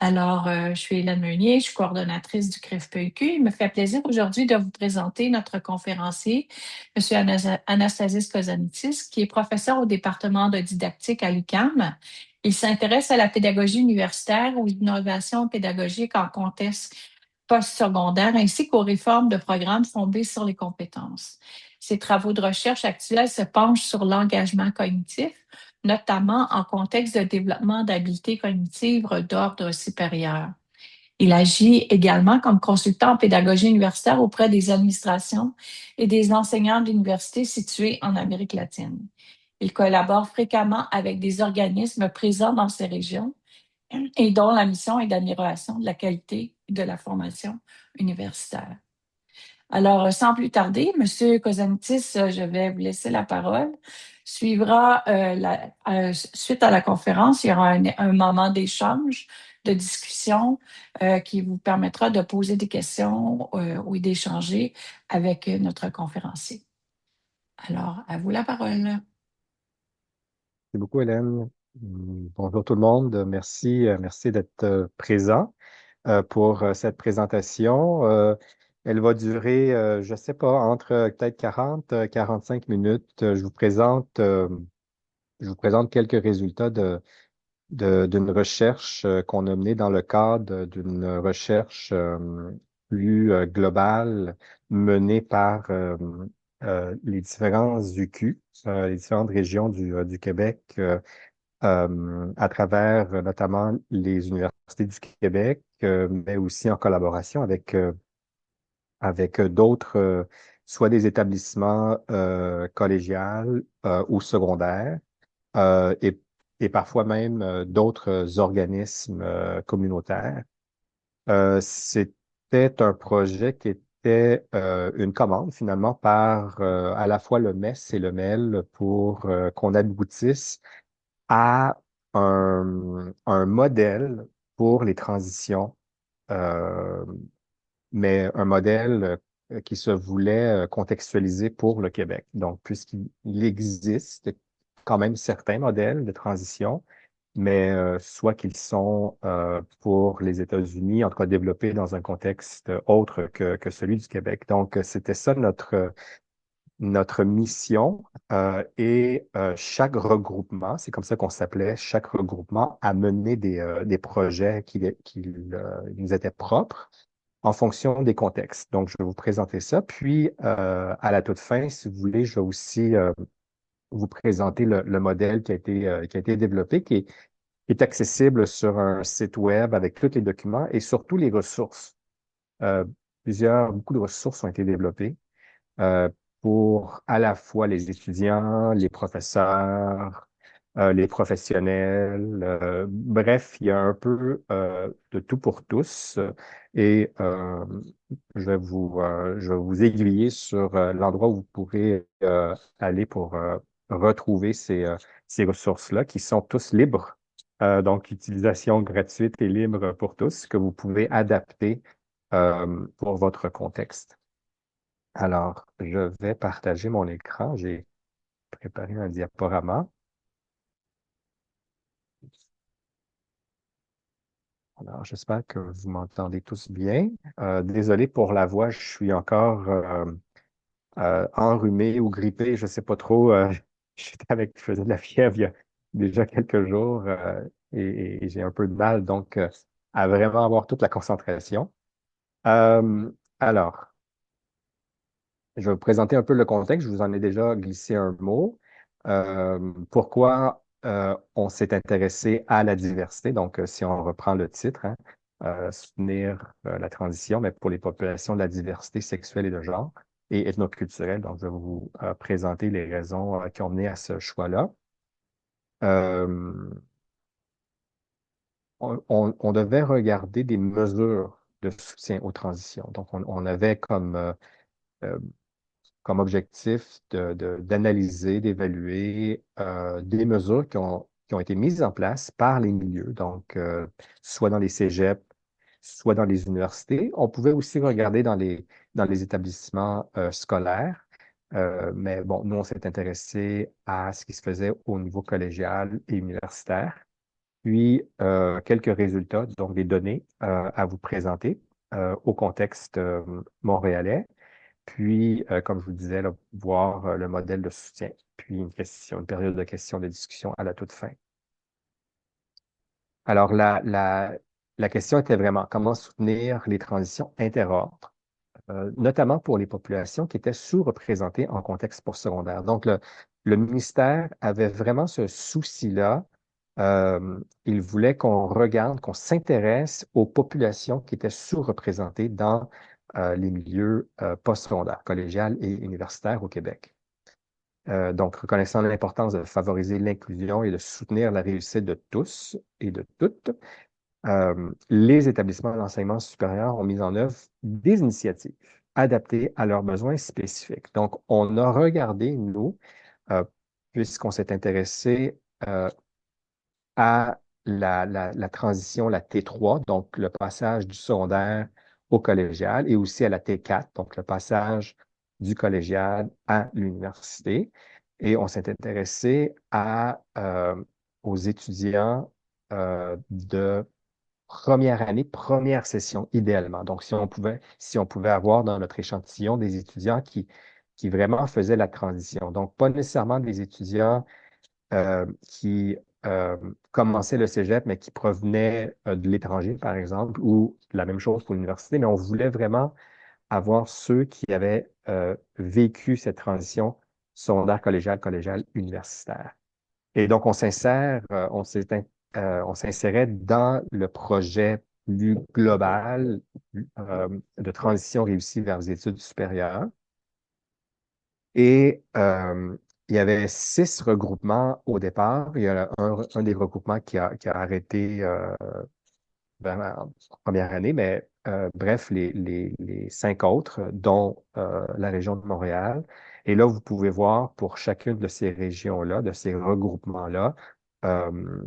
Je suis Hélène Meunier, je suis coordonnatrice du CRIF-PEQ. Il me fait plaisir aujourd'hui de vous présenter notre conférencier, M. Anastasis Kozanitis, qui est professeur au département de didactique à l'UQAM. Il s'intéresse à la pédagogie universitaire, aux innovations pédagogiques en contexte postsecondaire, ainsi qu'aux réformes de programmes fondés sur les compétences. Ses travaux de recherche actuels se penchent sur l'engagement cognitif, notamment en contexte de développement d'habiletés cognitives d'ordre supérieur. Il agit également comme consultant en pédagogie universitaire auprès des administrations et des enseignants d'universités situés en Amérique latine. Il collabore fréquemment avec des organismes présents dans ces régions et dont la mission est d'amélioration de la qualité de la formation universitaire. Sans plus tarder, Monsieur Kozanitis, je vais vous laisser la parole. Suite à la conférence, il y aura un moment d'échange, de discussion qui vous permettra de poser des questions ou d'échanger avec notre conférencier. Alors, à vous la parole. Merci beaucoup, Hélène. Bonjour tout le monde. Merci d'être présent pour cette présentation. Elle va durer, je ne sais pas, entre peut-être 40, 45 minutes. Je vous présente quelques résultats d'une recherche qu'on a menée dans le cadre d'une recherche plus globale menée par les différents UQ, les différentes régions du Québec, à travers notamment les universités du Québec, mais aussi en collaboration avec d'autres, soit des établissements collégials ou secondaires, et parfois même d'autres organismes communautaires. C'était un projet qui était une commande finalement par à la fois le MES et le MEL pour qu'on aboutisse à un modèle pour les transitions, euh, mais un modèle qui se voulait contextualisé pour le Québec. Donc, puisqu'il existe quand même certains modèles de transition, mais soit qu'ils sont pour les États-Unis, en tout cas développés dans un contexte autre que celui du Québec. Donc, c'était ça notre mission, et chaque regroupement, c'est comme ça qu'on s'appelait, chaque regroupement a mené des projets qui nous étaient propres en fonction des contextes. Donc, je vais vous présenter ça. Puis, à la toute fin, si vous voulez, je vais aussi vous présenter le modèle qui a été développé, qui est accessible sur un site web avec tous les documents et surtout les ressources. Euh, beaucoup de ressources ont été développées euh, pour à la fois les étudiants, les professeurs, les professionnels. Bref, il y a un peu de tout pour tous. Et je vais vous aiguiller sur l'endroit où vous pourrez aller pour retrouver ces ressources-là qui sont tous libres. Donc, utilisation gratuite et libre pour tous, que vous pouvez adapter pour votre contexte. Alors, je vais partager mon écran. J'ai préparé un diaporama. Alors, j'espère que vous m'entendez tous bien. Désolé pour la voix, je suis encore enrhumé ou grippé, je ne sais pas trop. Je faisais de la fièvre il y a déjà quelques jours, et j'ai un peu de mal, donc à vraiment avoir toute la concentration. Euh, alors, je vais vous présenter un peu le contexte. Je vous en ai déjà glissé un mot. Pourquoi on s'est intéressé à la diversité? Donc, si on reprend le titre, hein, soutenir la transition, mais pour les populations de la diversité sexuelle et de genre et ethnoculturelle. Donc, je vais vous présenter les raisons qui ont mené à ce choix-là. Euh, on devait regarder des mesures de soutien aux transitions. Donc, on avait euh, comme objectif d'analyser, d'évaluer des mesures qui ont été mises en place par les milieux, donc soit dans les cégeps, soit dans les universités. On pouvait aussi regarder dans les établissements scolaires, mais bon, nous, on s'est intéressé à ce qui se faisait au niveau collégial et universitaire. puis quelques résultats, donc des données à vous présenter au contexte montréalais. Puis, comme je vous disais, là, voir le modèle de soutien, puis une période de questions, de discussion à la toute fin. Alors, la question était vraiment comment soutenir les transitions interordres, notamment pour les populations qui étaient sous-représentées en contexte postsecondaire. Donc, le ministère avait vraiment ce souci-là. Il voulait qu'on regarde, qu'on s'intéresse aux populations qui étaient sous-représentées dans les milieux postsecondaires, collégial et universitaires au Québec. Donc, reconnaissant l'importance de favoriser l'inclusion et de soutenir la réussite de tous et de toutes, les établissements d'enseignement supérieur ont mis en œuvre des initiatives adaptées à leurs besoins spécifiques. Donc, on a regardé, nous, euh, puisqu'on s'est intéressé à la transition, la T3, donc le passage du secondaire au collégial, et aussi à la T4, donc le passage du collégial à l'université. Et on s'est intéressé aux étudiants de première année, première session, idéalement. Donc, si on pouvait avoir dans notre échantillon des étudiants qui vraiment faisaient la transition. Donc, pas nécessairement des étudiants qui commençaient le cégep, mais qui provenaient de l'étranger, par exemple, ou la même chose pour l'université, mais on voulait vraiment avoir ceux qui avaient vécu cette transition secondaire, collégial, collégial, universitaire. Et donc, on s'insérait dans le projet plus global de transition réussie vers les études supérieures. Et il y avait 6 regroupements au départ. Il y a un des regroupements qui a arrêté vraiment en première année, mais bref, les 5 autres, dont la région de Montréal. Et là, vous pouvez voir pour chacune de ces régions-là, de ces regroupements-là, euh,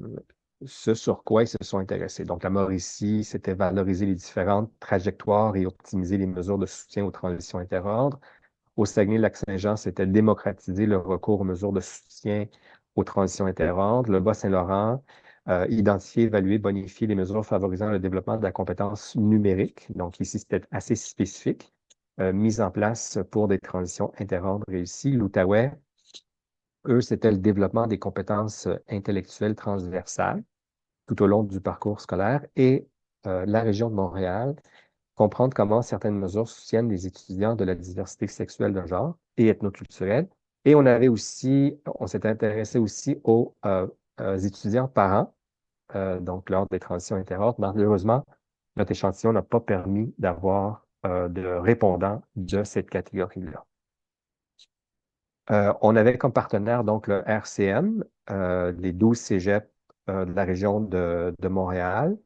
ce sur quoi ils se sont intéressés. Donc, la Mauricie, c'était valoriser les différentes trajectoires et optimiser les mesures de soutien aux transitions interordres. Au Saguenay-Lac-Saint-Jean, c'était démocratiser le recours aux mesures de soutien aux transitions interordres. Le Bas-Saint-Laurent, identifier, évaluer, bonifier les mesures favorisant le développement de la compétence numérique. Donc ici, c'était assez spécifique. Mise en place pour des transitions interordres réussies. L'Outaouais, eux, c'était le développement des compétences intellectuelles transversales tout au long du parcours scolaire. Et la région de Montréal, comprendre comment certaines mesures soutiennent les étudiants de la diversité sexuelle de genre et ethnoculturelle. Et on s'est intéressé aussi aux étudiants parents, donc lors des transitions interordres. Malheureusement, notre échantillon n'a pas permis d'avoir de répondants de cette catégorie-là. On avait comme partenaire donc le RCM, les 12 cégeps de la région de Montréal.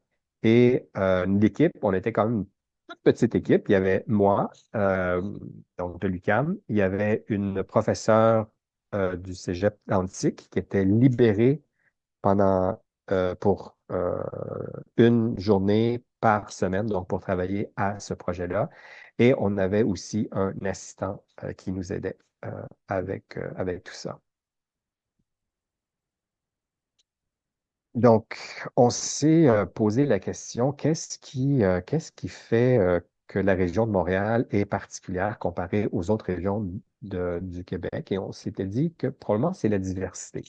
Et l'équipe, on était quand même une toute petite équipe. Il y avait moi, donc de l'UQAM. Il y avait une professeure du cégep Antique qui était libérée pour une journée par semaine, donc pour travailler à ce projet-là. Et on avait aussi un assistant qui nous aidait avec tout ça. Donc, on s'est posé la question, qu'est-ce qui fait que la région de Montréal est particulière comparée aux autres régions du Québec? Et on s'était dit que probablement c'est la diversité.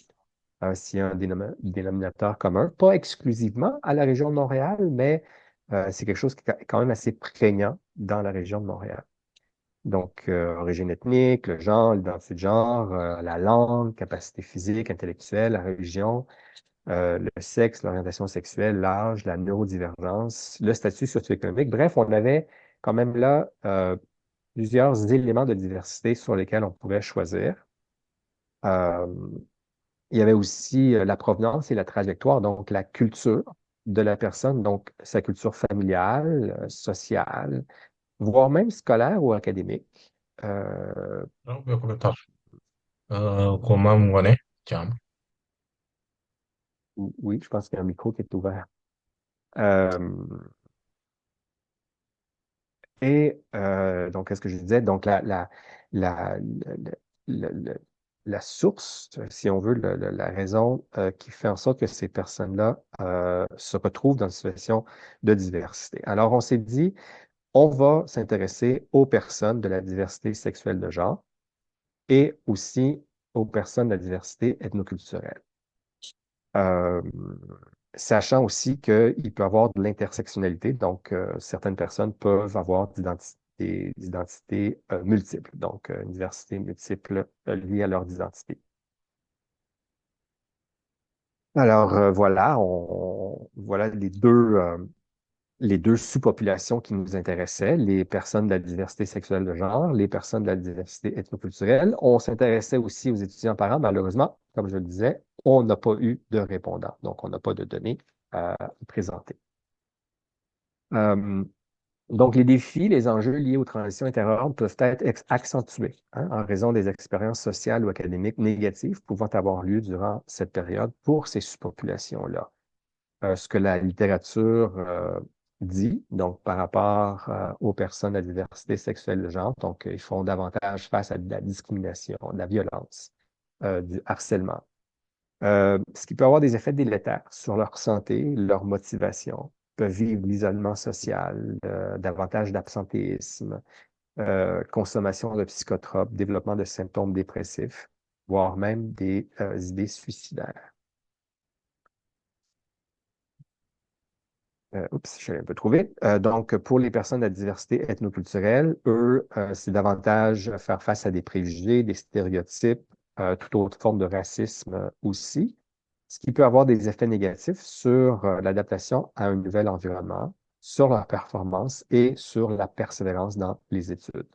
S'il y a un dénominateur commun, pas exclusivement à la région de Montréal, mais c'est quelque chose qui est quand même assez prégnant dans la région de Montréal. Donc, origine ethnique, le genre, l'identité de genre, la langue, capacité physique, intellectuelle, la religion, le sexe, l'orientation sexuelle, l'âge, la neurodivergence, le statut socio-économique. Bref, on avait quand même là plusieurs éléments de diversité sur lesquels on pouvait choisir. Euh, il y avait aussi la provenance et la trajectoire, donc la culture de la personne, donc sa culture familiale, sociale, voire même scolaire ou académique. Euh, Bentar. Koma Mwane, jam. oui, je pense qu'il y a un micro qui est ouvert. Euh, donc, qu'est-ce que je disais? Donc, la, la- le- le- la source, si on veut, la raison qui fait en sorte que ces personnes-là se retrouvent dans une situation de diversité. Alors, on s'est dit, on va s'intéresser aux personnes de la diversité sexuelle de genre et aussi aux personnes de la diversité ethnoculturelle. Euh, Sachant aussi qu'il peut y avoir de l'intersectionnalité, donc certaines personnes peuvent avoir des identités multiples, donc une diversité multiple liée à leur identité. Alors voilà, voilà les deux sous-populations qui nous intéressaient, les personnes de la diversité sexuelle de genre, les personnes de la diversité ethnoculturelle. On s'intéressait aussi aux étudiants parents. Malheureusement, comme je le disais, on n'a pas eu de répondants, donc on n'a pas de données à présenter. Euh, donc, les défis, les enjeux liés aux transitions interordres peuvent être accentués en raison des expériences sociales ou académiques négatives pouvant avoir lieu durant cette période pour ces sous-populations-là. Ce que la littérature dit, donc par rapport aux personnes à diversité sexuelle de genre, donc ils font davantage face à de la discrimination, de la violence, du harcèlement. Ce qui peut avoir des effets délétères sur leur santé, leur motivation, peuvent vivre l'isolement social, davantage d'absentéisme, consommation de psychotropes, développement de symptômes dépressifs, voire même des idées suicidaires. Oups, je suis un peu trop vite. Donc, pour les personnes à diversité ethnoculturelle, eux, c'est davantage faire face à des préjugés, des stéréotypes, toute autre forme de racisme aussi, ce qui peut avoir des effets négatifs sur l'adaptation à un nouvel environnement, sur leur performance et sur la persévérance dans les études.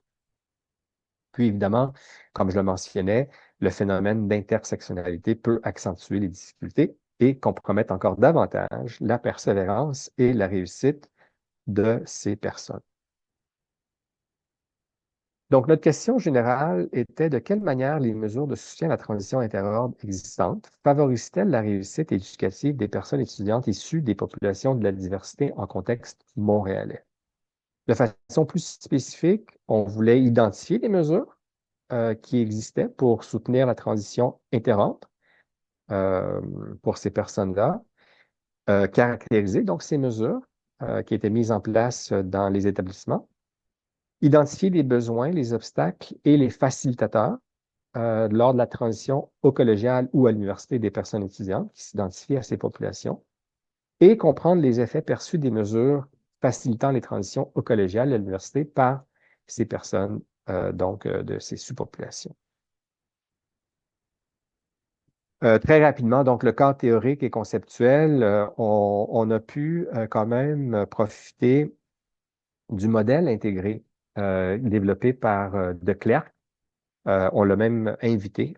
Puis, évidemment, comme je le mentionnais, le phénomène d'intersectionnalité peut accentuer les difficultés et compromettre encore davantage la persévérance et la réussite de ces personnes. Donc, notre question générale était de quelle manière les mesures de soutien à la transition interordre existantes favorisent-elles la réussite éducative des personnes étudiantes issues des populations de la diversité en contexte montréalais? De façon plus spécifique, on voulait identifier les mesures qui existaient pour soutenir la transition interordre euh, pour ces personnes-là, caractériser donc ces mesures qui étaient mises en place dans les établissements, identifier les besoins, les obstacles et les facilitateurs lors de la transition au collégial ou à l'université des personnes étudiantes qui s'identifient à ces populations et comprendre les effets perçus des mesures facilitant les transitions au collégial et à l'université par ces personnes, de ces sous-populations. Très rapidement, donc le cadre théorique et conceptuel, on a pu quand même profiter du modèle intégré développé par De Clercq. On l'a même invité.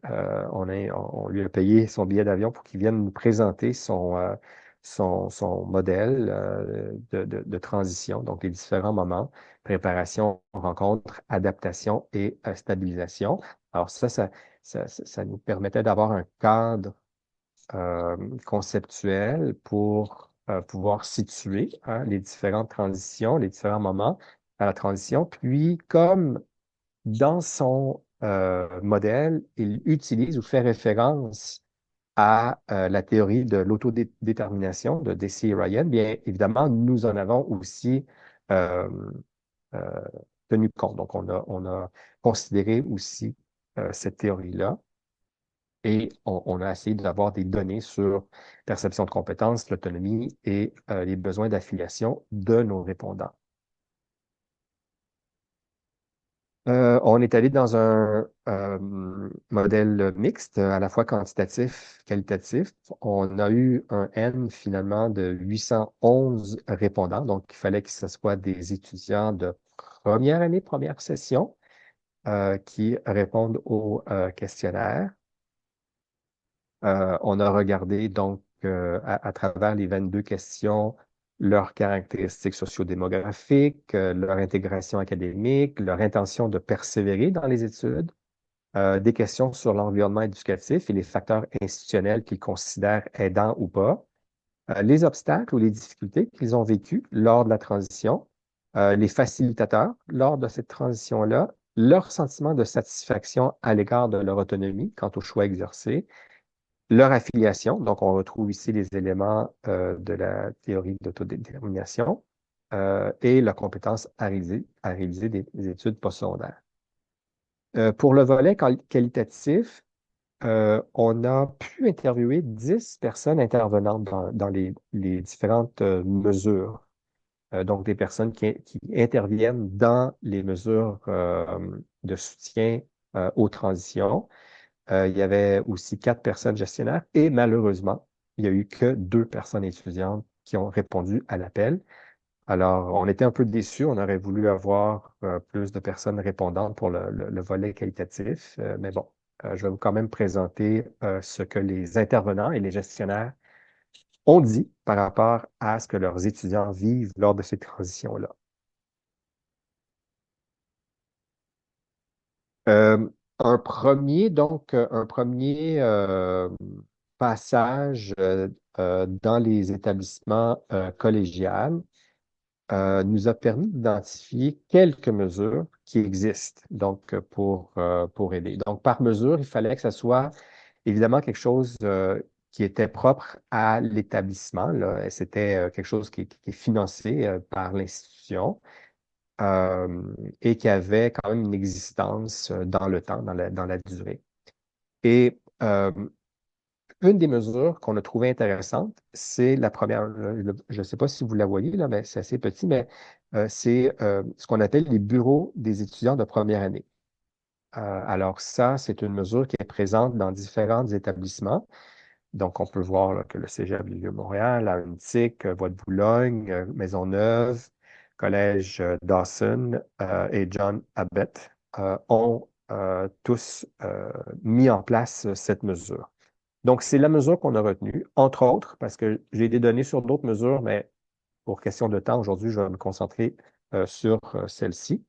On lui a payé son billet d'avion pour qu'il vienne nous présenter son modèle de transition, donc les différents moments, préparation, rencontre, adaptation et stabilisation. Alors ça nous permettait d'avoir un cadre conceptuel pour pouvoir situer les différentes transitions, les différents moments à la transition. Puis, comme dans son modèle, il utilise ou fait référence à la théorie de l'autodétermination de Deci et Ryan, bien évidemment, nous en avons aussi euh, euh, tenu compte. Donc, on a considéré aussi cette théorie-là et on a essayé d'avoir des données sur perception de compétences, l'autonomie et les besoins d'affiliation de nos répondants. On est allé dans un modèle mixte, à la fois quantitatif, qualitatif. On a eu un N finalement de 811 répondants, donc il fallait que ce soit des étudiants de première année, première session, qui répondent au questionnaire. On a regardé donc à travers les 22 questions leurs caractéristiques sociodémographiques, leur intégration académique, leur intention de persévérer dans les études, des questions sur l'environnement éducatif et les facteurs institutionnels qu'ils considèrent aidants ou pas, les obstacles ou les difficultés qu'ils ont vécues lors de la transition, les facilitateurs lors de cette transition-là, leur sentiment de satisfaction à l'égard de leur autonomie quant au choix exercé, leur affiliation, donc on retrouve ici les éléments de la théorie d'autodétermination, et la compétence à réaliser des études postsecondaires. Pour le volet qualitatif, on a pu interviewer 10 personnes intervenantes dans les différentes mesures. Donc, des personnes qui interviennent dans les mesures de soutien aux transitions. Il y avait aussi 4 personnes gestionnaires et malheureusement, il n'y a eu que 2 personnes étudiantes qui ont répondu à l'appel. Alors, on était un peu déçus. On aurait voulu avoir plus de personnes répondantes pour le volet qualitatif. Mais bon, je vais vous quand même présenter ce que les intervenants et les gestionnaires ont dit par rapport à ce que leurs étudiants vivent lors de ces transitions-là. Euh, un premier passage dans les établissements collégiales nous a permis d'identifier quelques mesures qui existent donc pour aider. Donc, par mesure, il fallait que ce soit évidemment quelque chose qui était propre à l'établissement, là. Et c'était quelque chose qui est financé par l'institution euh, et qui avait quand même une existence dans le temps, dans la durée. Et une des mesures qu'on a trouvées intéressantes, c'est la première. Je ne sais pas si vous la voyez, là, mais c'est assez petit, mais c'est ce qu'on appelle les bureaux des étudiants de première année. Alors ça, c'est une mesure qui est présente dans différents établissements. Donc, on peut voir là, que le Cégep du Vieux-Montréal, la UNTIC, Voie de Boulogne, Maisonneuve, Collège Dawson et John Abbott ont tous mis en place cette mesure. Donc, c'est la mesure qu'on a retenue, entre autres, parce que j'ai des données sur d'autres mesures, mais pour question de temps, aujourd'hui, je vais me concentrer sur celle-ci.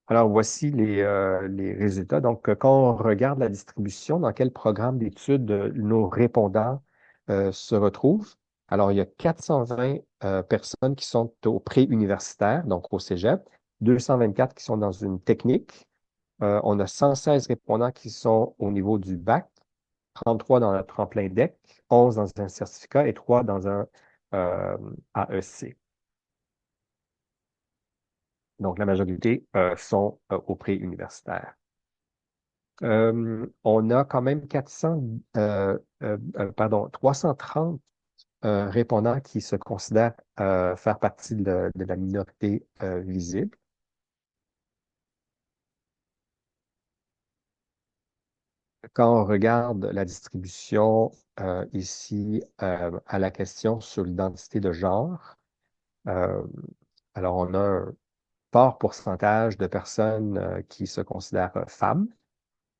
Alors, voici les résultats. Donc, quand on regarde la distribution, dans quel programme d'études nos répondants se retrouvent, alors il y a 420 personnes qui sont au pré-universitaire, donc au cégep, 224 qui sont dans une technique. On a 116 répondants qui sont au niveau du bac, 33 dans le tremplin DEC, 11 dans un certificat et 3 dans un AEC. Donc, la majorité sont au pré-universitaire. On a quand même 330 répondants qui se considèrent faire partie de la minorité visible. Quand on regarde la distribution ici à la question sur l'identité de genre, euh, alors on a un fort pourcentage de personnes qui se considèrent femmes,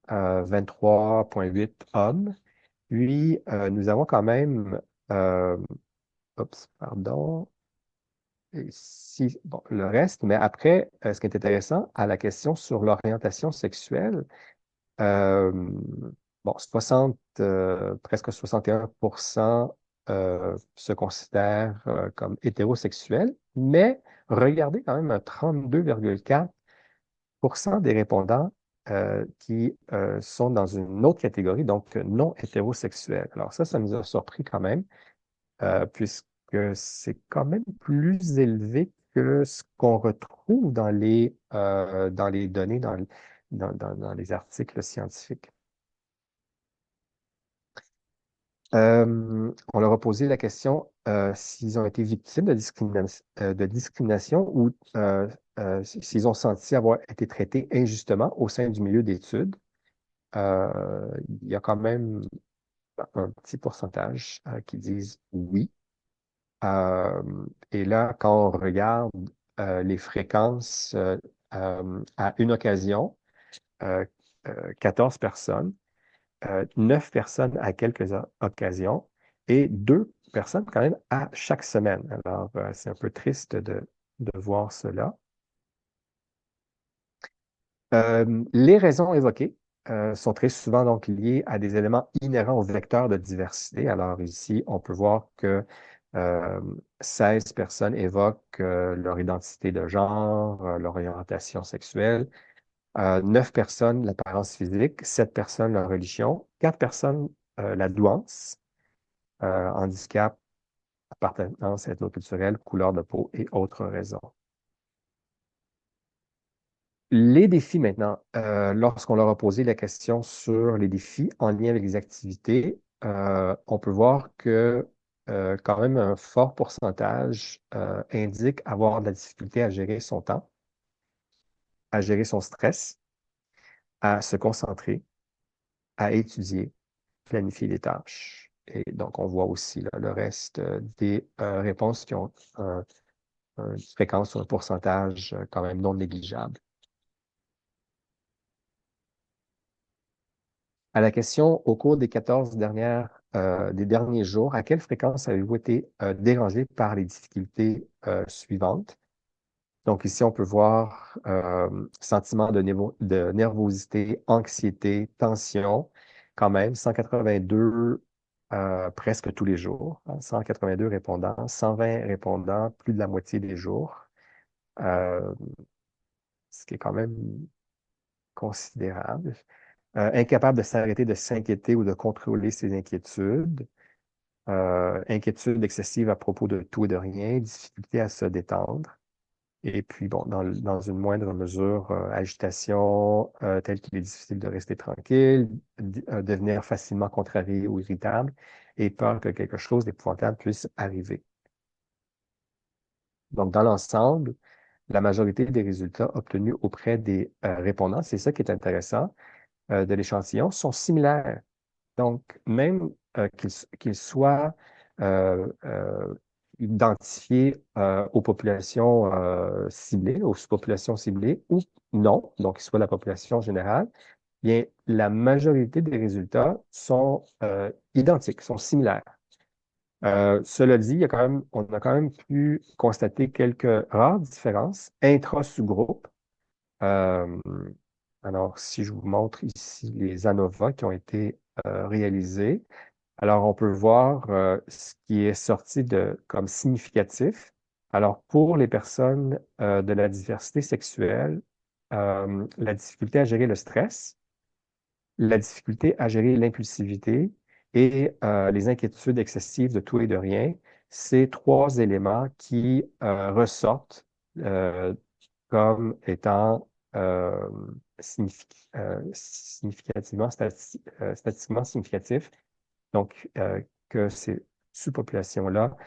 23,8 hommes. Puis, nous avons quand même, euh, oups, pardon, ici, bon, le reste, mais après, ce qui est intéressant, à la question sur l'orientation sexuelle, euh, bon, presque 61% se considèrent comme hétérosexuels, mais regardez quand même un 32,4% des répondants qui sont dans une autre catégorie, donc non hétérosexuels. Alors ça nous a surpris quand même, puisque c'est quand même plus élevé que ce qu'on retrouve dans les données, dans les articles scientifiques. On leur a posé la question s'ils ont été victimes de discrimination ou s'ils ont senti avoir été traités injustement au sein du milieu d'études. Il y a quand même un petit pourcentage qui disent oui. Euh, et là, quand on regarde les fréquences à une occasion, euh, 14 personnes, 9 personnes à quelques occasions et 2 personnes quand même à chaque semaine. Alors, c'est un peu triste de voir cela. Les raisons évoquées sont très souvent donc liées à des éléments inhérents au vecteur de diversité. Alors ici, on peut voir que Euh, 16 personnes évoquent leur identité de genre, leur orientation sexuelle. 9 personnes l'apparence physique, 7 personnes leur religion, 4 personnes la douance, handicap, appartenance ethnoculturelle, couleur de peau et autres raisons. Les défis maintenant, lorsqu'on leur a posé la question sur les défis en lien avec les activités, on peut voir que quand même un fort pourcentage indique avoir de la difficulté à gérer son temps, à gérer son stress, à se concentrer, à étudier, planifier les tâches. Et donc, on voit aussi là, le reste des réponses qui ont une fréquence ou un pourcentage quand même non négligeable. À la question, au cours des 14 des derniers jours, à quelle fréquence avez-vous été dérangé par les difficultés suivantes? Donc ici, on peut voir sentiment de nervosité, anxiété, tension, quand même, 182 presque tous les jours, hein, 182 répondants, 120 répondants, plus de la moitié des jours, euh, ce qui est quand même considérable. Incapable de s'arrêter de s'inquiéter ou de contrôler ses inquiétudes, inquiétude excessive à propos de tout et de rien, difficulté à se détendre. Et puis, bon, dans une moindre mesure, agitation telle qu'il est difficile de rester tranquille, devenir facilement contrarié ou irritable, et peur que quelque chose d'épouvantable puisse arriver. Donc, dans l'ensemble, la majorité des résultats obtenus auprès des répondants, c'est ça qui est intéressant, de l'échantillon, sont similaires. Donc, même qu'ils soient identifiés aux populations ciblées, aux sous-populations ciblées ou non, donc qu'ils soient la population générale, bien, la majorité des résultats sont identiques, sont similaires. Cela dit, on a quand même pu constater quelques rares différences intra-sous-groupes. Euh, alors, si je vous montre ici les ANOVA qui ont été réalisés, alors on peut voir ce qui est sorti comme significatif. Alors, pour les personnes de la diversité sexuelle, la difficulté à gérer le stress, la difficulté à gérer l'impulsivité et les inquiétudes excessives de tout et de rien, ces trois éléments qui ressortent euh, comme étant euh, significativement, statistiquement significatifs. Donc, que ces sous-populations-là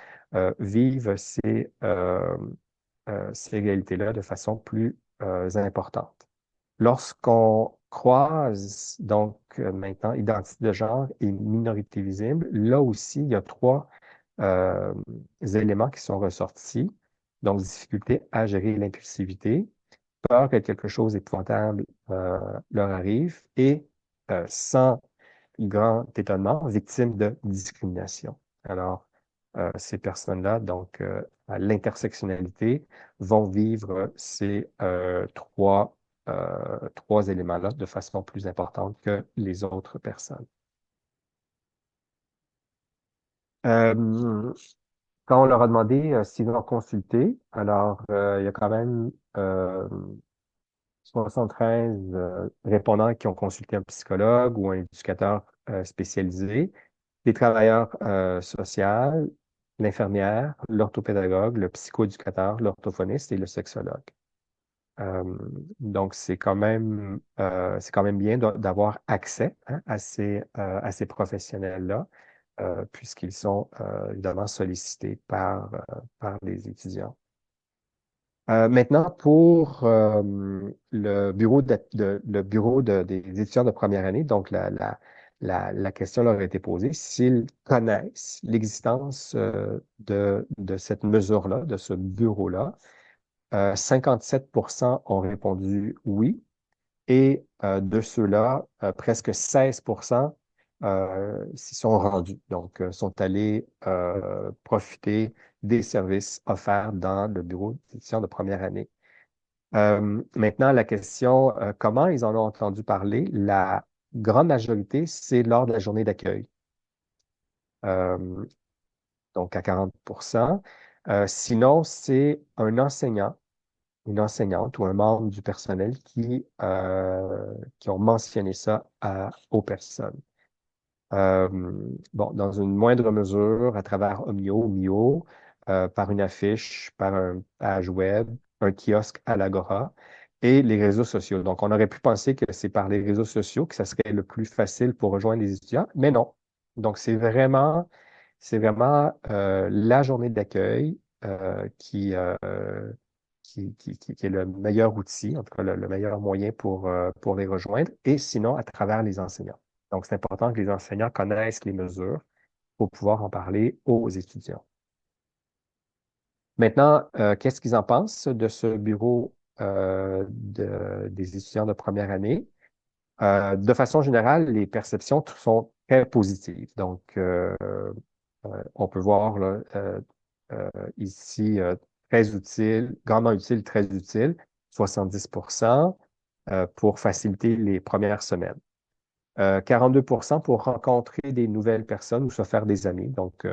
vivent ces réalités-là de façon plus importante. Lorsqu'on croise donc maintenant identité de genre et minorité visible, là aussi, il y a trois euh, éléments qui sont ressortis. Donc, difficulté à gérer l'impulsivité, peur que quelque chose d'épouvantable leur arrive et sans grand étonnement, victimes de discrimination. Alors, ces personnes-là, donc à l'intersectionnalité, vont vivre ces trois éléments-là de façon plus importante que les autres personnes. Euh, Quand on leur a demandé s'ils ont consulté, alors il y a quand même 73 répondants qui ont consulté un psychologue ou un éducateur spécialisé, les travailleurs sociaux, l'infirmière, l'orthopédagogue, le psychoéducateur, l'orthophoniste et le sexologue. Euh, donc, c'est quand même bien d'avoir accès hein, à ces professionnels-là, puisqu'ils sont évidemment sollicités par les étudiants. Maintenant, pour le bureau des étudiants de première année, donc la question leur a été posée s'ils connaissent l'existence de cette mesure-là, de ce bureau-là. 57% ont répondu oui, et de ceux-là, presque 16% s'y sont rendus, donc sont allés profiter des services offerts dans le bureau d'étudiants de première année. Maintenant, la question, comment ils en ont entendu parler? La grande majorité, c'est lors de la journée d'accueil. Euh, donc à 40%. Sinon, c'est un enseignant, une enseignante ou un membre du personnel qui ont mentionné ça aux personnes. Euh, bon, dans une moindre mesure, à travers Omio, Mio, par une affiche, par une page web, un kiosque à l'Agora et les réseaux sociaux. Donc, on aurait pu penser que c'est par les réseaux sociaux que ça serait le plus facile pour rejoindre les étudiants, mais non. Donc, c'est vraiment la journée d'accueil qui est le meilleur outil, en tout cas le meilleur moyen pour les rejoindre, et sinon à travers les enseignants. Donc, c'est important que les enseignants connaissent les mesures pour pouvoir en parler aux étudiants. Maintenant, qu'est-ce qu'ils en pensent de ce bureau des étudiants de première année? De façon générale, les perceptions sont très positives. Donc, on peut voir là, ici très utile, grandement utile, très utile, 70% pour faciliter les premières semaines. 42% pour rencontrer des nouvelles personnes ou se faire des amis. Donc,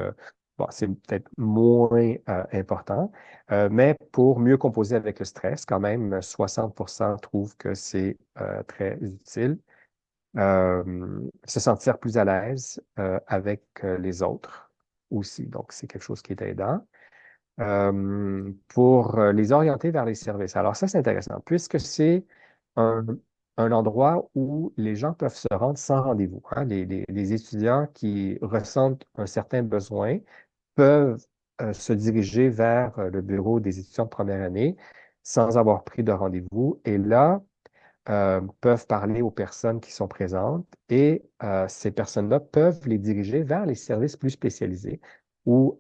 bon, c'est peut-être moins important, mais pour mieux composer avec le stress, quand même, 60% trouvent que c'est très utile. Se sentir plus à l'aise avec les autres aussi. Donc, c'est quelque chose qui est aidant. Pour les orienter vers les services. Alors, ça, c'est intéressant, puisque c'est un, un endroit où les gens peuvent se rendre sans rendez-vous, hein. Les étudiants qui ressentent un certain besoin peuvent se diriger vers le bureau des étudiants de première année sans avoir pris de rendez-vous. Et là, peuvent parler aux personnes qui sont présentes et ces personnes-là peuvent les diriger vers les services plus spécialisés ou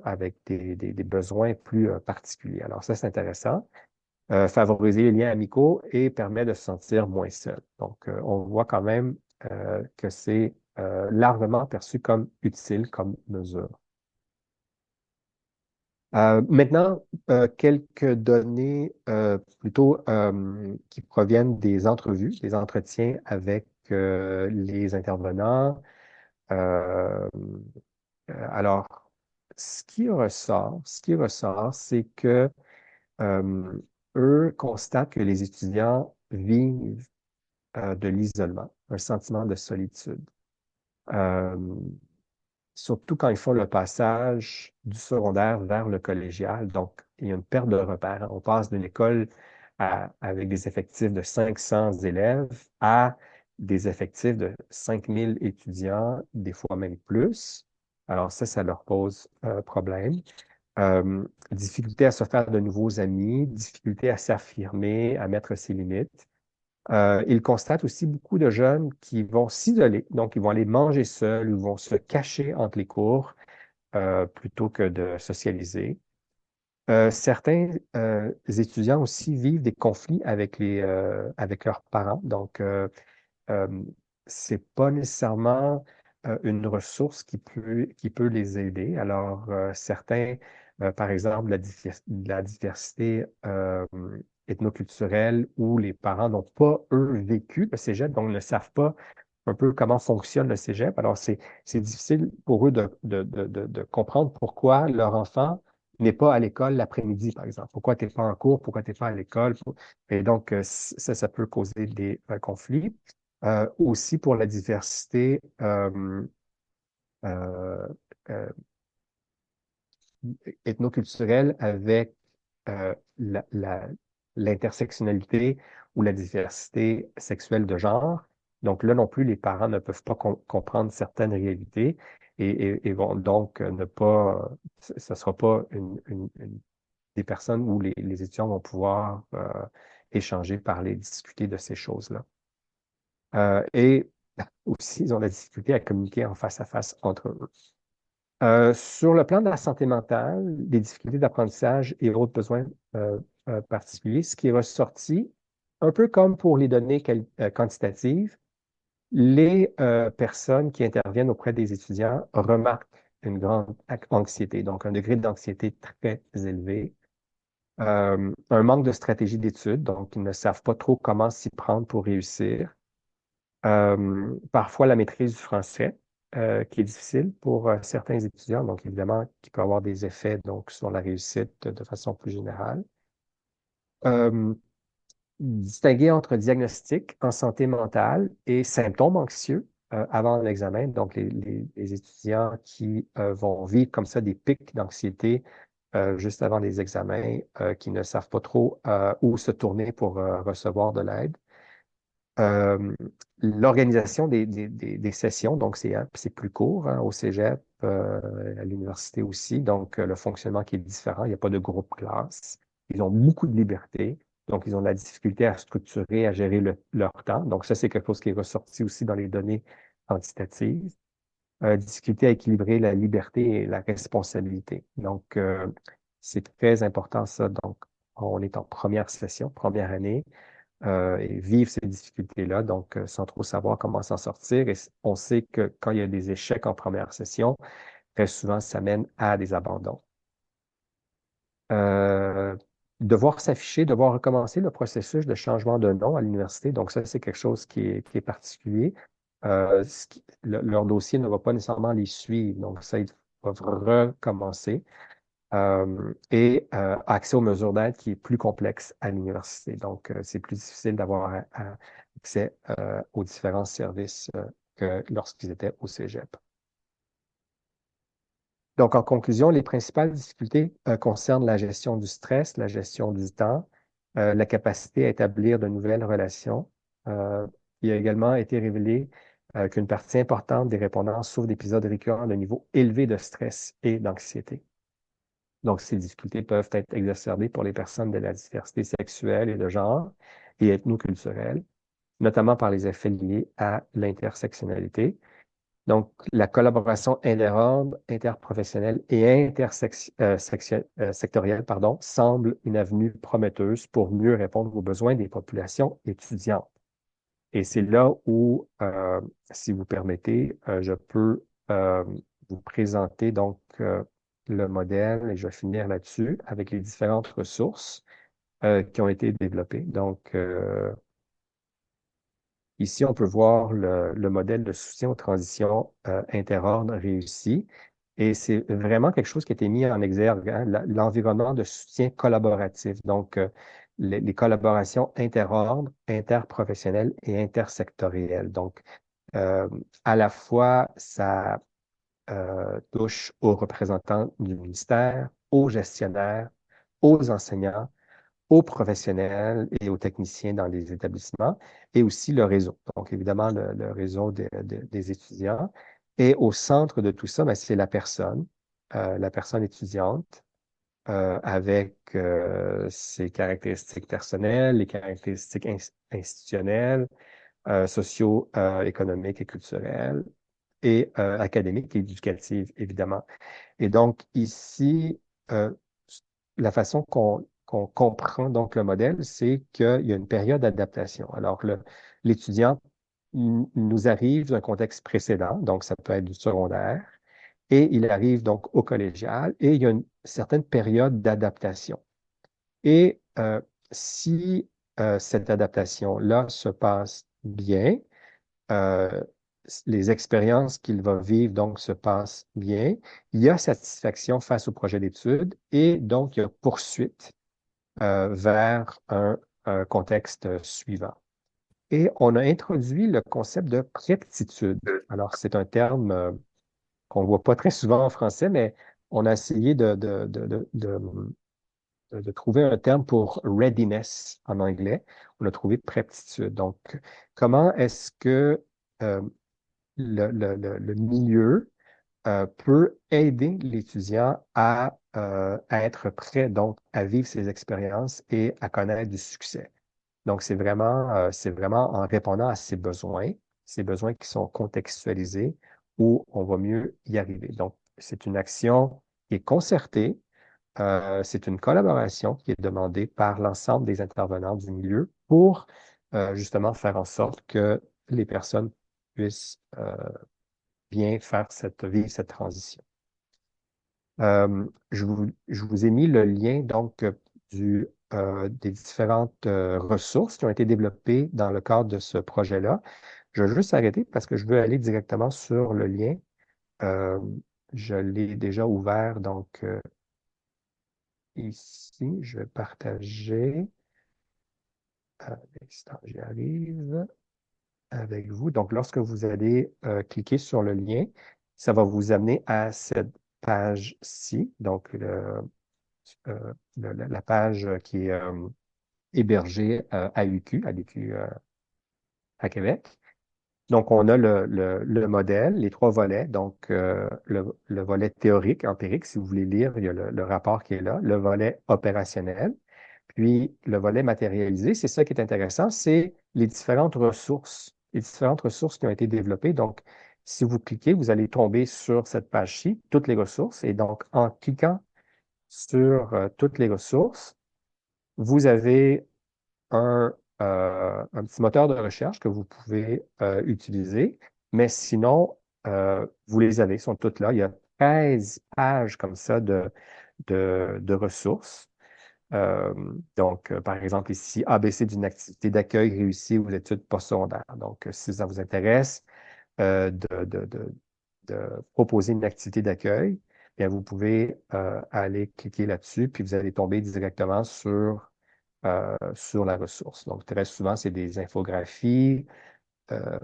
avec des besoins plus particuliers. Alors ça, c'est intéressant. Favoriser les liens amicaux et permet de se sentir moins seul. Donc, on voit quand même que c'est largement perçu comme utile comme mesure. Maintenant, quelques données plutôt qui proviennent des entrevues, des entretiens avec les intervenants. Euh, alors, ce qui ressort, c'est que euh, eux constatent que les étudiants vivent de l'isolement, un sentiment de solitude. Euh, Surtout quand ils font le passage du secondaire vers le collégial. Donc, il y a une perte de repères. On passe d'une école avec des effectifs de 500 élèves à des effectifs de 5000 étudiants, des fois même plus. Alors ça leur pose problème. Difficulté à se faire de nouveaux amis, difficulté à s'affirmer, à mettre ses limites. Il constate aussi beaucoup de jeunes qui vont s'isoler, donc ils vont aller manger seuls ou vont se cacher entre les cours plutôt que de socialiser. Certains étudiants aussi vivent des conflits avec leurs parents, donc euh, c'est pas nécessairement une ressource qui peut les aider. Alors, certains, par exemple, la diversité ethnoculturelle où les parents n'ont pas, eux, vécu le cégep, donc ne savent pas un peu comment fonctionne le cégep. Alors, c'est difficile pour eux de comprendre pourquoi leur enfant n'est pas à l'école l'après-midi, par exemple. Pourquoi tu n'es pas en cours, pourquoi tu n'es pas à l'école. Et donc, ça peut causer des conflits. Aussi pour la diversité euh, euh, ethnoculturelle avec euh, l'intersectionnalité ou la diversité sexuelle de genre. Donc là non plus, les parents ne peuvent pas comprendre certaines réalités et vont donc ne pas, ce ne sera pas des personnes où les étudiants vont pouvoir échanger, parler, discuter de ces choses-là. Et aussi, ils ont la difficulté à communiquer en face à face entre eux. Sur le plan de la santé mentale, des difficultés d'apprentissage et autres besoins particuliers, ce qui est ressorti, un peu comme pour les données quantitatives, les personnes qui interviennent auprès des étudiants remarquent une grande anxiété, donc un degré d'anxiété très élevé. Un manque de stratégie d'étude, donc ils ne savent pas trop comment s'y prendre pour réussir. Parfois la maîtrise du français. qui est difficile pour certains étudiants, donc évidemment, qui peut avoir des effets donc, sur la réussite de façon plus générale. Euh, Distinguer entre diagnostic en santé mentale et symptômes anxieux avant l'examen. Donc, les étudiants qui vont vivre comme ça des pics d'anxiété juste avant les examens, qui ne savent pas trop où se tourner pour recevoir de l'aide. Euh, L'organisation des sessions, donc c'est plus court hein, au cégep, à l'université aussi, donc le fonctionnement qui est différent, il n'y a pas de groupe classe. Ils ont beaucoup de liberté, donc ils ont de la difficulté à structurer, à gérer leur temps. Donc ça, c'est quelque chose qui est ressorti aussi dans les données quantitatives. Difficulté à équilibrer la liberté et la responsabilité. Donc, c'est très important ça. Donc, on est en première session, première année et vivre ces difficultés-là, donc sans trop savoir comment s'en sortir. Et on sait que quand il y a des échecs en première session, très souvent, ça mène à des abandons. Euh, Devoir s'afficher, devoir recommencer le processus de changement de nom à l'université. Donc, ça, c'est quelque chose qui est particulier. Leur dossier ne va pas nécessairement les suivre. Donc, ça, ils doivent recommencer. Accès aux mesures d'aide qui est plus complexe à l'université. Donc, c'est plus difficile d'avoir accès aux différents services que lorsqu'ils étaient au cégep. Donc, en conclusion, les principales difficultés concernent la gestion du stress, la gestion du temps, la capacité à établir de nouvelles relations. Euh, il a également été révélé qu'une partie importante des répondants souffrent d'épisodes récurrents de niveau élevé de stress et d'anxiété. Donc, ces difficultés peuvent être exacerbées pour les personnes de la diversité sexuelle et de genre et ethnoculturelle, notamment par les effets liés à l'intersectionnalité. Donc, la collaboration interordre, interprofessionnelle et intersectorielle, semble une avenue prometteuse pour mieux répondre aux besoins des populations étudiantes. Et c'est là où, si vous permettez, je peux vous présenter donc le modèle et je vais finir là-dessus avec les différentes ressources qui ont été développées. Donc, ici, on peut voir le modèle de soutien aux transitions interordres réussi. Et c'est vraiment quelque chose qui a été mis en exergue, hein, l'environnement de soutien collaboratif. Donc, les collaborations interordres, interprofessionnelles et intersectorielles. Donc, euh, à la fois, ça touche aux représentants du ministère, aux gestionnaires, aux enseignants, aux professionnels et aux techniciens dans les établissements et aussi le réseau. Donc, évidemment, le réseau des étudiants. Et au centre de tout ça, ben, c'est la personne étudiante avec ses caractéristiques personnelles, les caractéristiques institutionnelles, socio-économiques et culturelles et académiques et éducatives, évidemment. Et donc, ici, euh, la façon qu'on comprend donc le modèle, c'est qu'il y a une période d'adaptation. Alors, l'étudiant nous arrive d'un contexte précédent, donc ça peut être du secondaire, et il arrive donc au collégial, et il y a une certaine période d'adaptation. Et si cette adaptation-là se passe bien, euh, les expériences qu'il va vivre donc se passent bien, il y a satisfaction face au projet d'étude et donc il y a poursuite vers un contexte suivant. Et on a introduit le concept de préaptitude. Alors, c'est un terme qu'on ne voit pas très souvent en français, mais on a essayé de trouver un terme pour readiness en anglais. On a trouvé préaptitude. Donc, comment est-ce que euh, le milieu peut aider l'étudiant à être prêt donc à vivre ses expériences et à connaître du succès. Donc, c'est vraiment en répondant à ces besoins qui sont contextualisés, où on va mieux y arriver. Donc, c'est une action qui est concertée, c'est une collaboration qui est demandée par l'ensemble des intervenants du milieu pour justement faire en sorte que les personnes puissent bien vivre cette transition. Je vous ai mis le lien donc des différentes ressources qui ont été développées dans le cadre de ce projet-là. Je vais juste arrêter parce que je veux aller directement sur le lien. Euh, je l'ai déjà ouvert, donc ici, je vais partager. À l'instant, j'y arrive avec vous. Donc, lorsque vous allez cliquer sur le lien, ça va vous amener à cette page-ci, donc la page qui est hébergée à UQ, à l'UQ à Québec. Donc, on a le modèle, les trois volets. Donc, le volet théorique, empirique, si vous voulez lire, il y a le rapport qui est là, le volet opérationnel, puis le volet matérialisé. C'est ça qui est intéressant, c'est les différentes ressources qui ont été développées. Donc, si vous cliquez, vous allez tomber sur cette page-ci, toutes les ressources. Et donc, en cliquant sur toutes les ressources, vous avez un petit moteur de recherche que vous pouvez utiliser, mais sinon, vous les avez, ils sont toutes là. Il y a 13 pages comme ça de ressources. Euh, donc, par exemple, ici, ABC d'une activité d'accueil réussie aux études postsecondaires. Donc, si ça vous intéresse de proposer une activité d'accueil, bien, vous pouvez aller cliquer là-dessus, puis vous allez tomber directement sur la ressource. Donc, très souvent, c'est des infographies. Euh,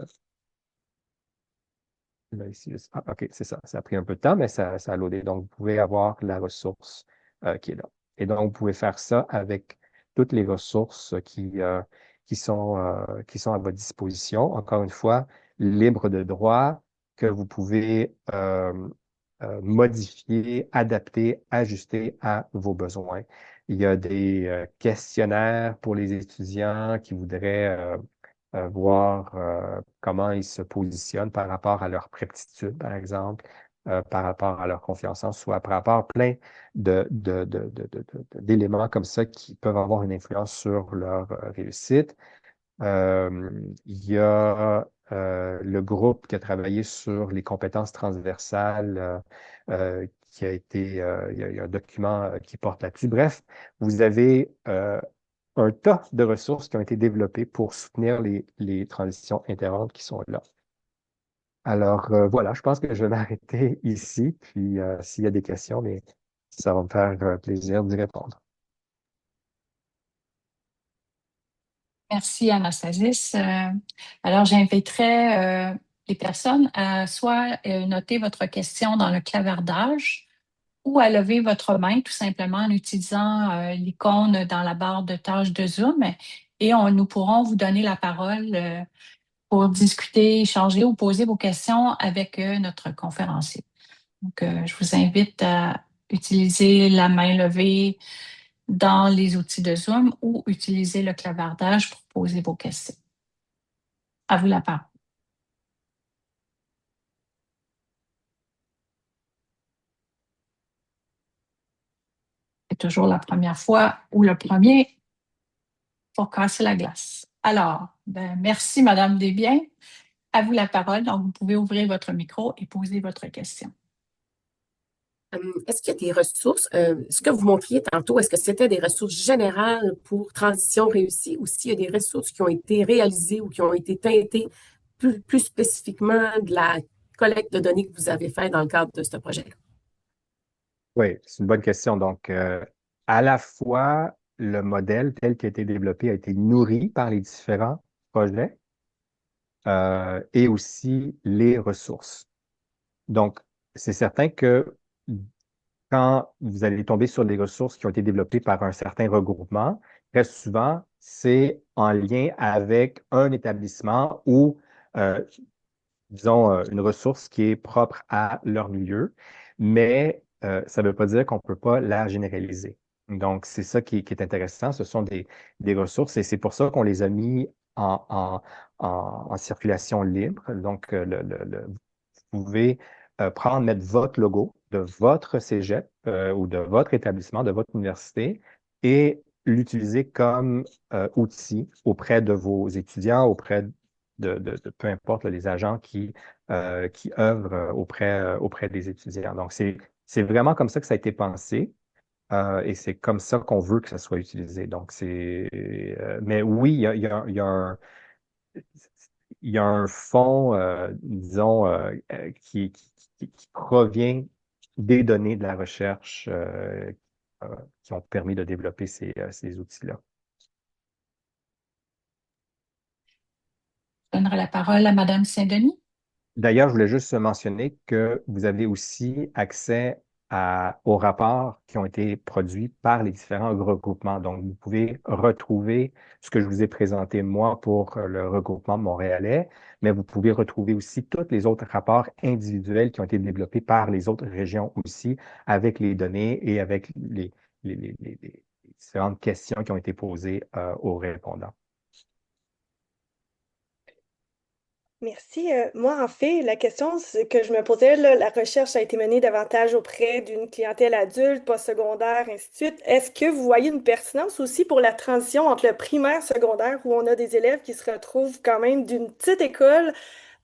Là, ici, OK, c'est ça. Ça a pris un peu de temps, mais ça a loadé. Donc, vous pouvez avoir la ressource qui est là. Et donc, vous pouvez faire ça avec toutes les ressources qui sont à votre disposition. Encore une fois, libre de droit, que vous pouvez modifier, adapter, ajuster à vos besoins. Il y a des questionnaires pour les étudiants qui voudraient voir comment ils se positionnent par rapport à leur préaptitude, par exemple, par rapport à leur confiance en soi, par rapport à plein d'éléments comme ça qui peuvent avoir une influence sur leur réussite. Il y a le groupe qui a travaillé sur les compétences transversales, qui a été, il y a un document qui porte là-dessus. Bref, vous avez un tas de ressources qui ont été développées pour soutenir les transitions intéressantes qui sont là. Alors, voilà, je pense que je vais m'arrêter ici, puis s'il y a des questions, mais ça va me faire plaisir d'y répondre. Merci, Anastasis. Alors, j'inviterai les personnes à soit noter votre question dans le clavardage ou à lever votre main tout simplement en utilisant l'icône dans la barre de tâches de Zoom et nous pourrons vous donner la parole pour discuter, échanger ou poser vos questions avec notre conférencier. Donc, je vous invite à utiliser la main levée dans les outils de Zoom ou utiliser le clavardage pour poser vos questions. À vous la parole. C'est toujours la première fois ou le premier pour casser la glace. Alors, merci, Madame Desbiens. À vous la parole. Donc, vous pouvez ouvrir votre micro et poser votre question. Est-ce qu'il y a des ressources, ce que vous montriez tantôt, est-ce que c'était des ressources générales pour transition réussie ou s'il y a des ressources qui ont été réalisées ou qui ont été teintées plus spécifiquement de la collecte de données que vous avez fait dans le cadre de ce projet-là? Oui, c'est une bonne question. Donc, à la fois, le modèle tel qu'il a été développé a été nourri par les différents projets et aussi les ressources. Donc, c'est certain que quand vous allez tomber sur des ressources qui ont été développées par un certain regroupement, très souvent, c'est en lien avec un établissement ou, euh, disons, une ressource qui est propre à leur milieu, mais ça ne veut pas dire qu'on ne peut pas la généraliser. Donc, c'est ça qui est intéressant. Ce sont des ressources et c'est pour ça qu'on les a mis en circulation libre. Donc, vous pouvez mettre votre logo de votre cégep ou de votre établissement, de votre université et l'utiliser comme outil auprès de vos étudiants, auprès de peu importe les agents qui œuvrent auprès des étudiants. Donc, c'est vraiment comme ça que ça a été pensé. Et c'est comme ça qu'on veut que ça soit utilisé. Donc, mais oui, il y a il y a un fonds, disons, qui provient des données de la recherche euh, qui ont permis de développer ces outils-là. Je donnerai la parole à Madame Saint-Denis. D'ailleurs, je voulais juste mentionner que vous avez aussi accès aux rapports qui ont été produits par les différents regroupements. Donc, vous pouvez retrouver ce que je vous ai présenté, moi, pour le regroupement montréalais, mais vous pouvez retrouver aussi tous les autres rapports individuels qui ont été développés par les autres régions aussi, avec les données et avec les différentes questions qui ont été posées aux répondants. Merci. Moi, en fait, la question que je me posais, là, la recherche a été menée davantage auprès d'une clientèle adulte, postsecondaire, ainsi de suite. Est-ce que vous voyez une pertinence aussi pour la transition entre le primaire, secondaire, où on a des élèves qui se retrouvent quand même d'une petite école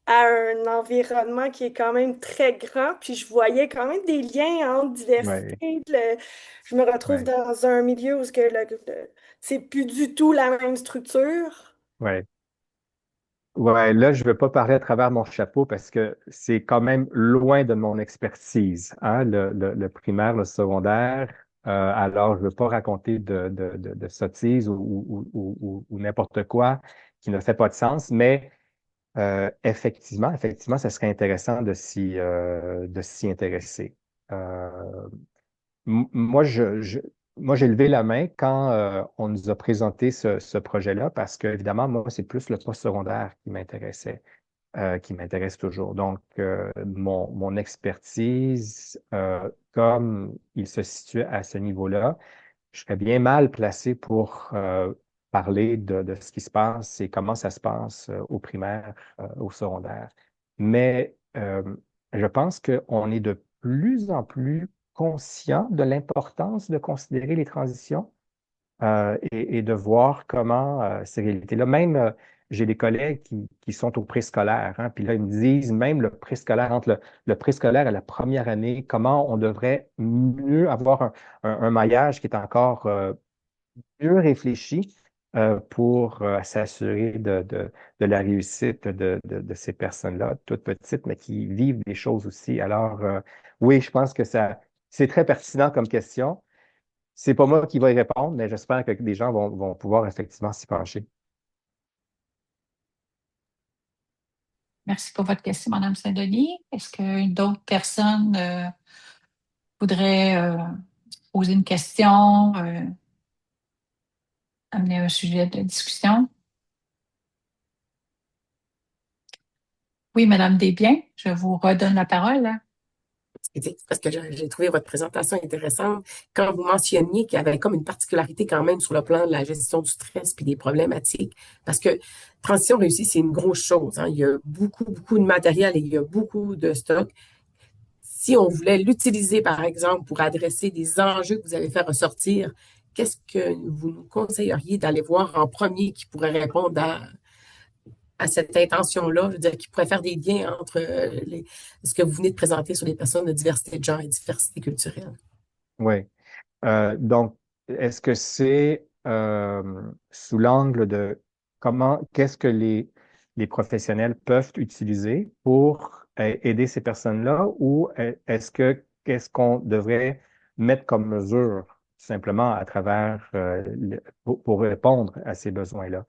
à un environnement qui est quand même très grand, puis je voyais quand même des liens entre diversité. Oui, Je me retrouve oui, dans un milieu où c'est plus du tout la même structure. oui. Ouais, là, je ne veux pas parler à travers mon chapeau parce que c'est quand même loin de mon expertise, hein, le primaire, le secondaire. Alors, je ne veux pas raconter de sottises ou n'importe quoi qui ne fait pas de sens, mais effectivement, ça serait intéressant de s'y intéresser. Euh, moi, moi, j'ai levé la main quand on nous a présenté ce projet-là parce que, évidemment, moi, c'est plus le postsecondaire qui m'intéressait, qui m'intéresse toujours. Donc, mon expertise, comme il se situe à ce niveau-là, je serais bien mal placé pour parler de ce qui se passe et comment ça se passe au primaire, au secondaire. Mais je pense qu'on est de plus en plus conscient de l'importance de considérer les transitions et de voir comment ces réalités-là, même j'ai des collègues qui sont au préscolaire, hein, puis là, ils me disent, même le préscolaire, entre le préscolaire et la première année, comment on devrait mieux avoir un maillage qui est encore mieux réfléchi pour s'assurer de la réussite de ces personnes-là, toutes petites, mais qui vivent des choses aussi. Alors, oui, je pense que c'est très pertinent comme question. C'est pas moi qui vais y répondre, mais j'espère que des gens vont pouvoir effectivement s'y pencher. Merci pour votre question, Madame Saint-Denis. Est-ce que d'autres personnes voudraient poser une question, amener un sujet de discussion? Oui, Madame Desbiens, je vous redonne la parole, hein. Parce que j'ai trouvé votre présentation intéressante quand vous mentionniez qu'il y avait comme une particularité quand même sur le plan de la gestion du stress puis des problématiques. Parce que transition réussie, c'est une grosse chose, hein. Il y a beaucoup, beaucoup de matériel et il y a beaucoup de stock. Si on voulait l'utiliser, par exemple, pour adresser des enjeux que vous avez fait ressortir, qu'est-ce que vous nous conseilleriez d'aller voir en premier qui pourrait répondre à cette intention-là, je veux dire, qui pourrait faire des liens entre ce que vous venez de présenter sur les personnes de diversité de genre et diversité culturelle? Oui. Donc, est-ce que c'est sous l'angle de qu'est-ce que les professionnels peuvent utiliser pour aider ces personnes-là ou qu'est-ce qu'on devrait mettre comme mesure simplement à travers, pour répondre à ces besoins-là?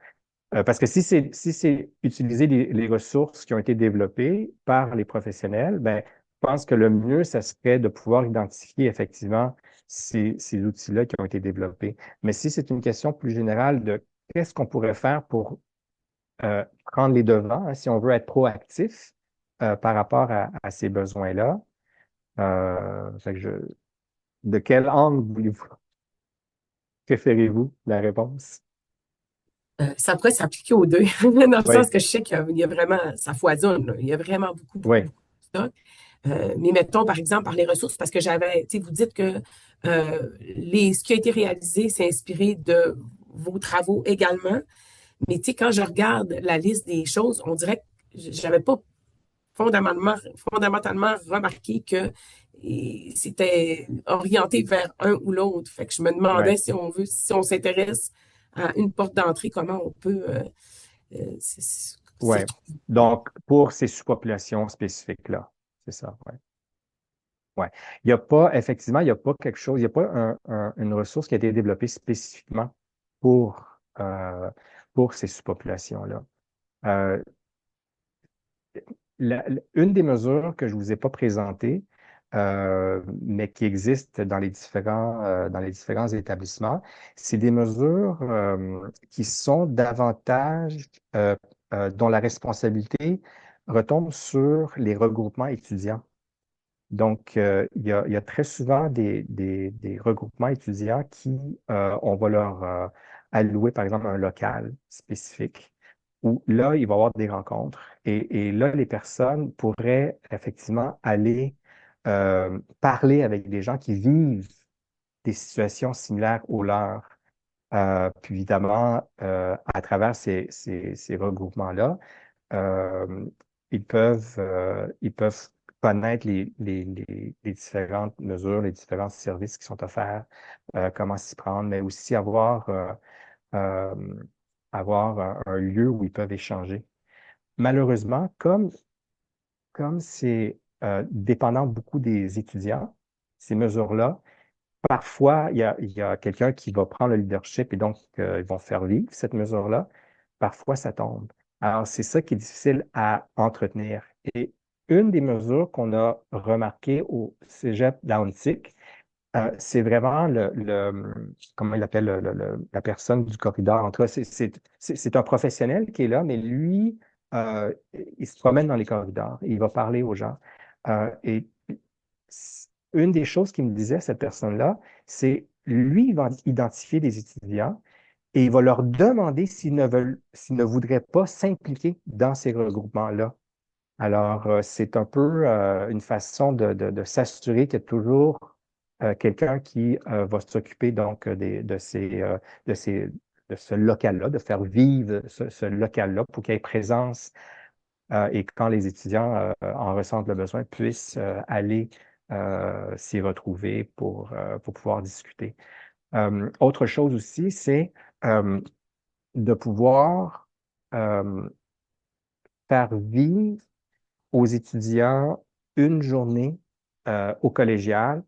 Parce que si c'est utiliser les ressources qui ont été développées par les professionnels, ben, je pense que le mieux, ça serait de pouvoir identifier effectivement ces outils-là qui ont été développés. Mais si c'est une question plus générale de qu'est-ce qu'on pourrait faire pour prendre les devants, hein, si on veut être proactif par rapport à ces besoins-là, fait que de quel angle voulez-vous, préférez-vous la réponse? Ça pourrait s'appliquer aux deux, dans le sens Oui, que je sais qu'il y a vraiment, ça foisonne, là. Il y a vraiment beaucoup, beaucoup, oui, beaucoup de stock. Mais mettons, par exemple, par les ressources, parce que vous dites que ce qui a été réalisé s'est inspiré de vos travaux également. Mais quand je regarde la liste des choses, on dirait que j'avais pas fondamentalement remarqué que c'était orienté vers un ou l'autre. Fait que je me oui. demandais si on s'intéresse à une porte d'entrée, comment on peut Ouais. Donc, pour ces sous-populations spécifiques-là, c'est ça, ouais. Ouais. Il n'y a pas, effectivement, il n'y a pas quelque chose, il n'y a pas une ressource qui a été développée spécifiquement pour, euh, pour ces sous-populations-là. Euh, une des mesures que je ne vous ai pas présentées, mais qui existent dans les différents établissements, c'est des mesures qui sont davantage, dont la responsabilité retombe sur les regroupements étudiants. Donc, il y a très souvent des regroupements étudiants qui, on va leur allouer, par exemple, un local spécifique où là, il va y avoir des rencontres. Et là, les personnes pourraient effectivement aller parler avec des gens qui vivent des situations similaires aux leurs. Puis évidemment, à travers ces regroupements-là, euh, ils peuvent connaître les différentes mesures, les différents services qui sont offerts, comment s'y prendre, mais aussi euh, avoir un lieu où ils peuvent échanger. Malheureusement, comme c'est dépendant beaucoup des étudiants, ces mesures-là, parfois, il y a quelqu'un qui va prendre le leadership et donc ils vont faire vivre cette mesure-là. Parfois, ça tombe. Alors, c'est ça qui est difficile à entretenir. Et une des mesures qu'on a remarquées au Cégep d'Antique, c'est vraiment comment il appelle la personne du corridor. En tout cas, c'est un professionnel qui est là, mais lui, euh, il se promène dans les corridors, il va parler aux gens. Et une des choses qu'il me disait, cette personne-là, c'est lui, il va identifier des étudiants et il va leur demander s'ils ne voudraient pas s'impliquer dans ces regroupements-là. Alors, c'est un peu une façon de s'assurer qu'il y a toujours quelqu'un qui va s'occuper donc de ces, de ce local-là, de faire vivre ce local-là pour qu'il y ait présence et quand les étudiants en ressentent le besoin, puissent aller s'y retrouver pour pouvoir discuter. Autre chose aussi, c'est euh, de pouvoir euh, faire vivre aux étudiants une journée au collégial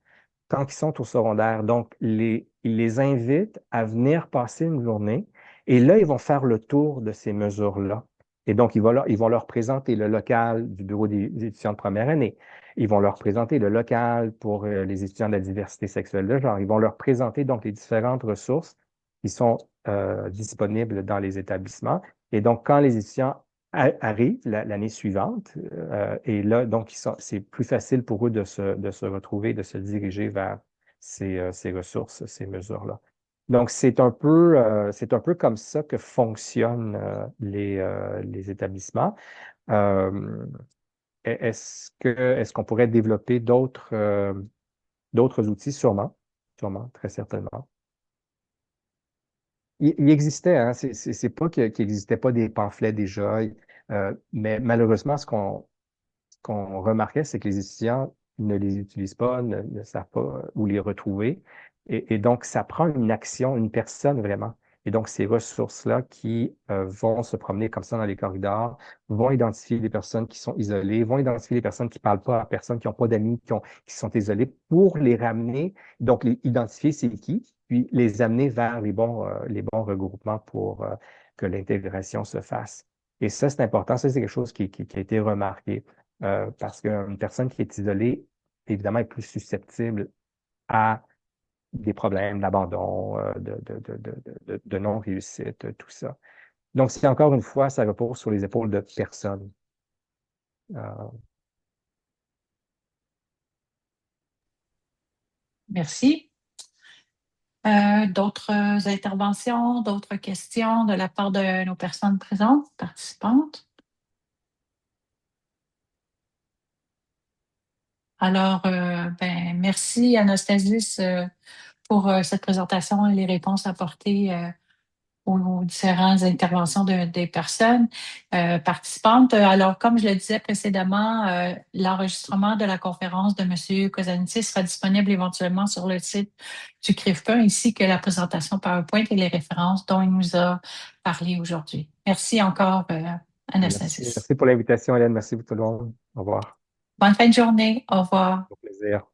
quand ils sont au secondaire. Donc, ils les invitent à venir passer une journée et là, ils vont faire le tour de ces mesures-là. Et donc, ils vont leur présenter le local du bureau des étudiants de première année. Ils vont leur présenter le local pour les étudiants de la diversité sexuelle de genre. Ils vont leur présenter donc les différentes ressources qui sont disponibles dans les établissements. Et donc, quand les étudiants arrivent l'année suivante, et là, donc, c'est plus facile pour eux de se retrouver, de se diriger vers ces ressources, ces mesures-là. Donc, c'est un peu comme ça que fonctionnent les établissements. Euh, est-ce qu'on pourrait développer d'autres outils? Sûrement, sûrement, très certainement. Il existait, hein, c'est pas qu'il n'existait pas des pamphlets déjà, mais malheureusement, ce qu'on remarquait, c'est que les étudiants ne les utilisent pas, ne savent pas où les retrouver. Et donc, ça prend une action, une personne vraiment. Et donc, ces ressources-là qui vont se promener comme ça dans les corridors, vont identifier les personnes qui sont isolées, vont identifier les personnes qui ne parlent pas à personne, qui n'ont pas d'amis, qui sont isolées, pour les ramener, donc identifier c'est qui, puis les amener vers les bons regroupements pour que l'intégration se fasse. Et ça, c'est important. Ça, c'est quelque chose qui a été remarqué. Parce qu'une personne qui est isolée, évidemment, est plus susceptible à des problèmes d'abandon, de non-réussite, tout ça. Donc, c'est encore une fois, ça repose sur les épaules de personnes. Euh, Merci. D'autres interventions, d'autres questions de la part de nos personnes présentes, participantes? Alors, merci Anastasis pour cette présentation et les réponses apportées aux différentes interventions des personnes participantes. Alors, comme je le disais précédemment, l'enregistrement de la conférence de M. Kozanitis sera disponible éventuellement sur le site du CRIFPE, ainsi que la présentation PowerPoint et les références dont il nous a parlé aujourd'hui. Merci encore, Merci. Anastasis. Merci pour l'invitation, Hélène. Merci pour tout le monde. Au revoir. Bonne fin de journée. Au revoir. Au plaisir.